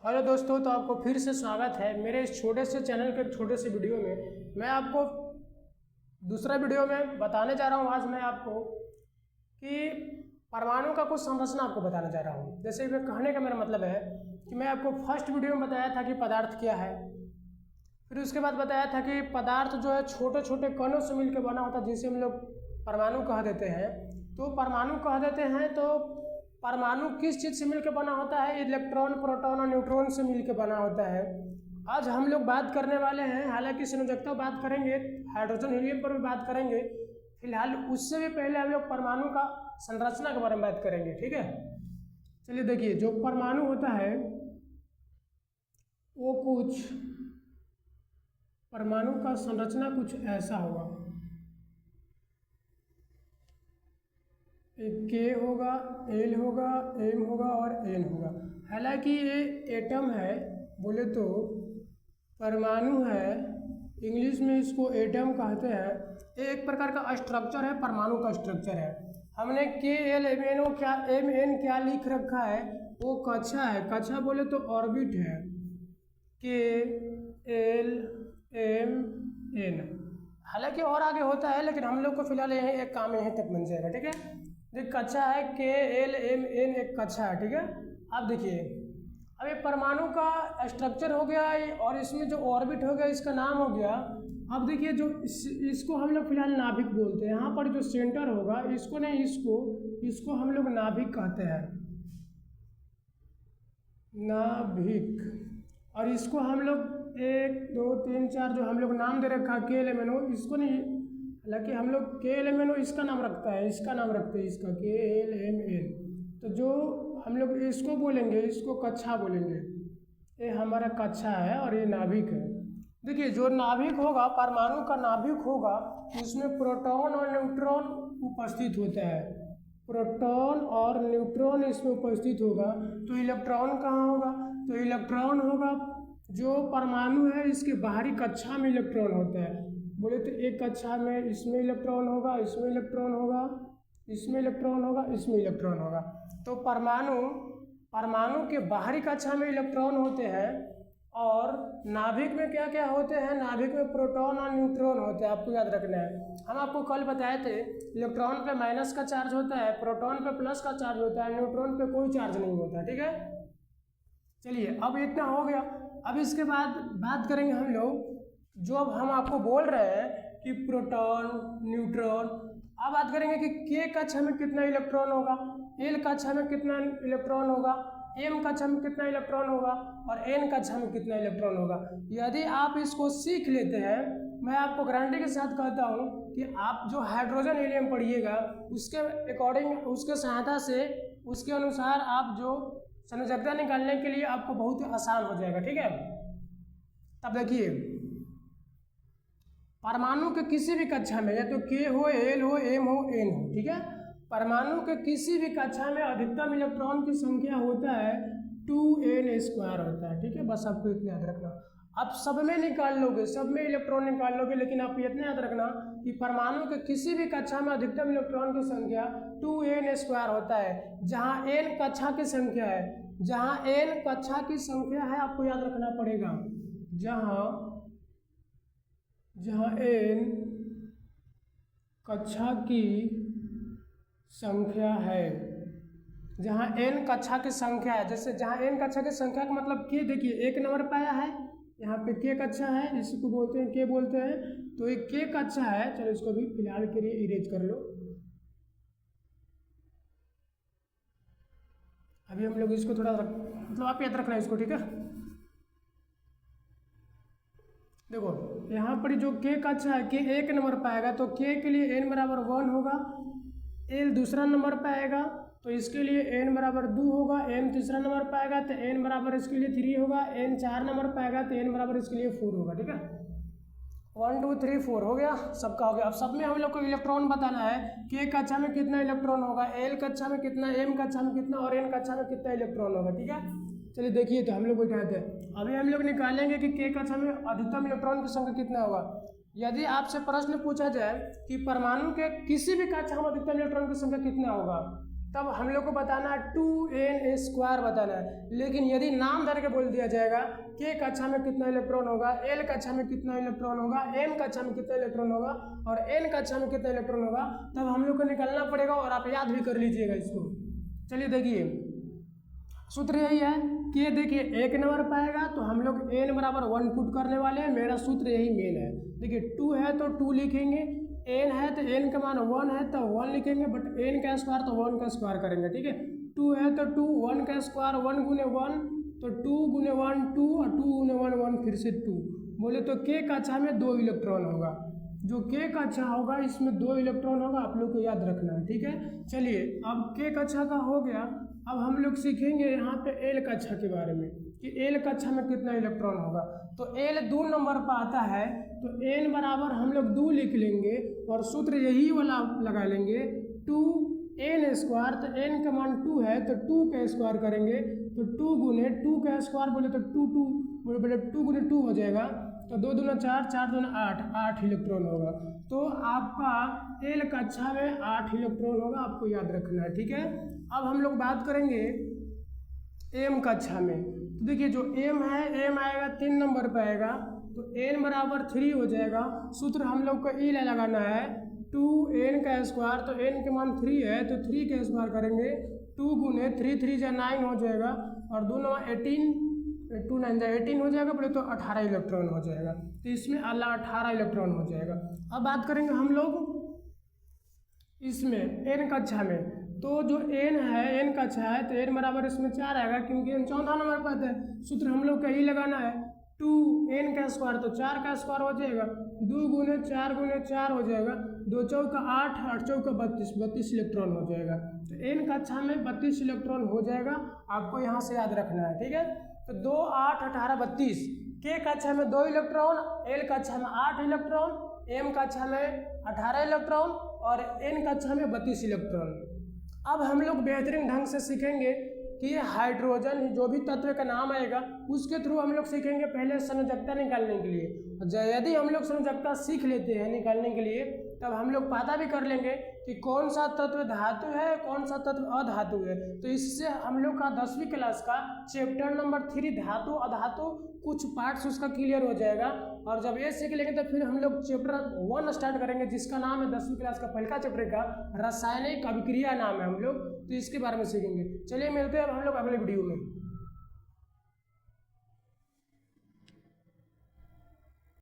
Hello दोस्तों, तो आपको फिर से स्वागत है मेरे इस छोटे से चैनल के छोटे से वीडियो में। मैं आपको दूसरा वीडियो में बताने जा रहा हूँ। आज मैं आपको कि परमाणु का कुछ संरचना आपको बताने जा रहा हूँ। जैसे मैं कहने का मेरा मतलब है कि मैं आपको फर्स्ट वीडियो में बताया था कि पदार्थ क्या है, फिर उसके बाद बताया था कि पदार्थ जो है छोटे छोटे कणों से मिलकर बना होता है, जिसे हम लोग परमाणु कह देते हैं। तो परमाणु कह देते हैं तो परमाणु किस चीज़ से मिलकर बना होता है? इलेक्ट्रॉन, प्रोटॉन और न्यूट्रॉन से मिलकर बना होता है। आज हम लोग बात करने वाले हैं, हालांकि संयोजकता बात करेंगे, हाइड्रोजन हीलियम पर भी बात करेंगे। फिलहाल उससे भी पहले हम लोग परमाणु का संरचना के बारे में बात करेंगे, ठीक है। चलिए देखिए, जो परमाणु होता है वो कुछ परमाणु का संरचना कुछ ऐसा होगा। एक के होगा, एल होगा, एम होगा और एन होगा। हालांकि ये एटम है, बोले तो परमाणु है, इंग्लिश में इसको एटम कहते हैं। ये एक प्रकार का स्ट्रक्चर है, परमाणु का स्ट्रक्चर है। हमने के एल एम एन क्या एम एन क्या लिख रखा है? वो कक्षा है। कक्षा बोले तो ऑर्बिट है, के एल एम एन। हालांकि और आगे होता है, लेकिन हम लोग को फिलहाल यही एक काम यहीं तक बन जाएगा, ठीक है। एक कक्षा है, के एल एम एन एक कक्षा है, ठीक है। अब देखिए, अब ये परमाणु का स्ट्रक्चर हो गया और इसमें जो ऑर्बिट हो गया इसका नाम हो गया। अब देखिए, जो इसको हम लोग फिलहाल नाभिक बोलते हैं। यहाँ पर जो सेंटर होगा, इसको नहीं, इसको हम लोग नाभिक कहते हैं, नाभिक। और इसको हम लोग 1 2 3 4 जो हम लोग नाम दे रखा है, के एल एम एन ओ, इसको नहीं, हालांकि हम लोग के एल एम एन ओ इसका नाम रखता है, इसका नाम रखते हैं, इसका के एल एम एन। तो जो हम लोग इसको बोलेंगे, इसको कक्षा बोलेंगे। ये हमारा कक्षा है और ये नाभिक है। देखिए, जो नाभिक होगा, परमाणु का नाभिक होगा, उसमें प्रोटॉन और न्यूट्रॉन उपस्थित होता है। प्रोटॉन और न्यूट्रॉन इसमें उपस्थित होगा। तो इलेक्ट्रॉन कहाँ होगा? तो इलेक्ट्रॉन होगा, जो परमाणु है इसके बाहरी कक्षा में इलेक्ट्रॉन होता है। बोले तो एक कक्षा में इसमें इलेक्ट्रॉन होगा, इसमें इलेक्ट्रॉन होगा, इसमें इलेक्ट्रॉन होगा, इसमें इलेक्ट्रॉन होगा। तो परमाणु के बाहरी कक्षा में इलेक्ट्रॉन होते हैं। और नाभिक में क्या क्या होते हैं? नाभिक में प्रोटॉन और न्यूट्रॉन होते हैं, आपको याद रखना है। हम आपको कल बताए थे, इलेक्ट्रॉन पे माइनस का चार्ज होता है, प्रोटॉन पे प्लस का चार्ज होता है, न्यूट्रॉन पे कोई चार्ज नहीं होता, ठीक है। चलिए, अब इतना हो गया। अब इसके बाद बात करेंगे हम लोग, जो अब हम आपको बोल रहे हैं कि प्रोटॉन, न्यूट्रॉन। अब बात करेंगे कि के कक्षा में कितना इलेक्ट्रॉन होगा, एल कक्षा में कितना इलेक्ट्रॉन होगा, एम कक्षा में कितना इलेक्ट्रॉन होगा और एन कक्षा में कितना इलेक्ट्रॉन होगा। यदि आप इसको सीख लेते हैं, मैं आपको गारंटी के साथ कहता हूँ कि आप जो हाइड्रोजन हीलियम पढ़िएगा, उसके अकॉर्डिंग, उसके सहायता से, उसके अनुसार आप जो संयोजकता निकालने के लिए आपको बहुत ही आसान हो जाएगा, ठीक है। तब देखिए, परमाणु के किसी भी कक्षा में, या तो के हो, एल हो, एम हो, एन हो, ठीक है, परमाणु के किसी भी कक्षा में अधिकतम इलेक्ट्रॉन की संख्या होता है 2n² होता है, ठीक है। बस आपको इतना याद रखना। आप सब में निकाल लोगे, सब में इलेक्ट्रॉन निकाल लोगे, लेकिन आप इतना याद रखना कि परमाणु के किसी भी कक्षा में अधिकतम इलेक्ट्रॉन की संख्या 2n² होता है। जहाँ n कक्षा की संख्या है, जहाँ n कक्षा की संख्या है, आपको याद रखना पड़ेगा, जहाँ n कक्षा की संख्या है, जहाँ n कक्षा की संख्या है। जैसे जहाँ n कक्षा की संख्या का मतलब के, देखिए 1 नंबर पे आया है, यहाँ पे के कक्षा है, इसको बोलते हैं, के बोलते हैं। तो एक के कक्षा है। चलो इसको भी फिलहाल के लिए इरेज कर लो। अभी हम लोग इसको थोड़ा मतलब आप याद रखना इसको, ठीक है। देखो, यहाँ पर जो के कक्षा है, के 1 नंबर पे आएगा, तो के के लिए n बराबर 1 होगा, एल दूसरा नंबर पे आएगा तो इसके लिए n बराबर 2 होगा, m तीसरा नंबर पे आएगा तो n बराबर इसके लिए 3 होगा, n 4 नंबर पे आएगा तो n बराबर इसके लिए 4 होगा, ठीक है। 1 2 3 4 हो गया, सबका हो गया। अब सब में हम लोग को इलेक्ट्रॉन बताना है, के कक्षा में कितना इलेक्ट्रॉन होगा, एल कक्षा में कितना, एम कक्षा में कितना और एन कक्षा में कितना इलेक्ट्रॉन होगा, ठीक है। चलिए देखिए, तो हम लोग बैठाते हैं, अभी हम लोग निकालेंगे कि के कक्षा में अधिकतम इलेक्ट्रॉन की संख्या कितना होगा। यदि आपसे प्रश्न पूछा जाए कि परमाणु के किसी भी कक्षा में अधिकतम इलेक्ट्रॉन की संख्या कितना होगा, तब हम लोग को बताना है 2n² बताना है। लेकिन यदि नाम धर के बोल दिया जाएगा k कक्षा में कितना इलेक्ट्रॉन होगा, l कक्षा में कितना इलेक्ट्रॉन होगा, m कक्षा में कितना इलेक्ट्रॉन होगा और n कक्षा में कितना इलेक्ट्रॉन होगा, तब हम लोग को निकालना पड़ेगा और आप याद भी कर लीजिएगा इसको। चलिए देखिए सूत्र यही है कि देखिए एक नंबर पाएगा तो हम लोग n बराबर 1 पुट करने वाले हैं। मेरा सूत्र यही मेन है। देखिए 2 है तो 2 लिखेंगे, n है तो n का मान 1 है तो 1 लिखेंगे, बट n का स्क्वायर तो 1 का स्क्वायर करेंगे। ठीक है 2 है तो 2, 1 का स्क्वायर 1 गुने 1 तो 2 गुने 1 2 और 2 गुने 1 1 फिर से 2। बोले तो k कक्षा में 2 इलेक्ट्रॉन होगा। जो k कक्षा होगा इसमें 2 इलेक्ट्रॉन होगा, आप लोग को याद रखना है। ठीक है चलिए अब k कक्षा का हो गया। अब हम लोग सीखेंगे यहाँ पे l कक्षा के बारे में कि l कक्षा में कितना इलेक्ट्रॉन होगा। तो l 2 नंबर पर आता है तो n बराबर हम लोग 2 लिख लेंगे और सूत्र यही वाला लगा लेंगे 2n²। तो n का मान 2 है तो 2 का स्क्वायर करेंगे तो 2 गुने 2 का स्क्वायर बोले तो 2 गुने 2 हो जाएगा तो 2 दूना 4, 4 दूना 8 इलेक्ट्रॉन होगा। तो आपका l कक्षा में 8 इलेक्ट्रॉन होगा, आपको याद रखना है। ठीक है अब हम लोग बात करेंगे m कक्षा में। तो देखिए जो m है m आएगा 3 नंबर पर आएगा तो n बराबर 3 हो जाएगा। सूत्र हम लोग को ई लगाना है 2n का स्क्वायर। तो n के मान 3 है तो 3 का स्क्वायर करेंगे 2 गुने 3 3 जा 9 हो जाएगा और 2 9 18 2 9 जा 18 हो जाएगा, बोले तो 18 इलेक्ट्रॉन हो जाएगा। तो इसमें अल्लाह 18 इलेक्ट्रॉन हो जाएगा। अब बात करेंगे हम लोग इसमें n कक्षा में। तो जो n है n कक्षा है तो n बराबर इसमें 4 आएगा क्योंकि n चौथा नंबर पर है। सूत्र हम लोग का ही लगाना है 2n का स्क्वायर तो 4 का स्क्वायर हो जाएगा 2 गुने 4 हो जाएगा 2 चौका 8 8 चौका 32 इलेक्ट्रॉन हो जाएगा। तो n कक्षा में 32 इलेक्ट्रॉन हो जाएगा, आपको यहाँ से याद रखना है। ठीक है तो 2 8 18 32 k कक्षा में 2 इलेक्ट्रॉन, l कक्षा में 8 इलेक्ट्रॉन, m कक्षा में 18 इलेक्ट्रॉन और n कक्षा में 32 इलेक्ट्रॉन। अब हम लोग बेहतरीन ढंग से सीखेंगे कि हाइड्रोजन जो भी तत्व का नाम आएगा उसके थ्रू हम लोग सीखेंगे पहले संयोजकता निकालने के लिए। यदि हम लोग संयोजकता सीख लेते हैं निकालने के लिए तब हम लोग पता भी कर लेंगे कि कौन सा तत्व धातु है कौन सा तत्व अधातु है। तो इससे हम लोग का 10वीं क्लास का चैप्टर नंबर 3 धातु अधातु कुछ पार्ट्स उसका क्लियर हो जाएगा। और जब ये सीख लेंगे तो फिर हम लोग चैप्टर 1 स्टार्ट करेंगे जिसका नाम है 10वीं क्लास का पहला चैप्टर का रासायनिक अभिक्रिया नाम है हम लोग, तो इसके बारे में सीखेंगे। चलिए मिलते हैं अब हम लोग अगले वीडियो में।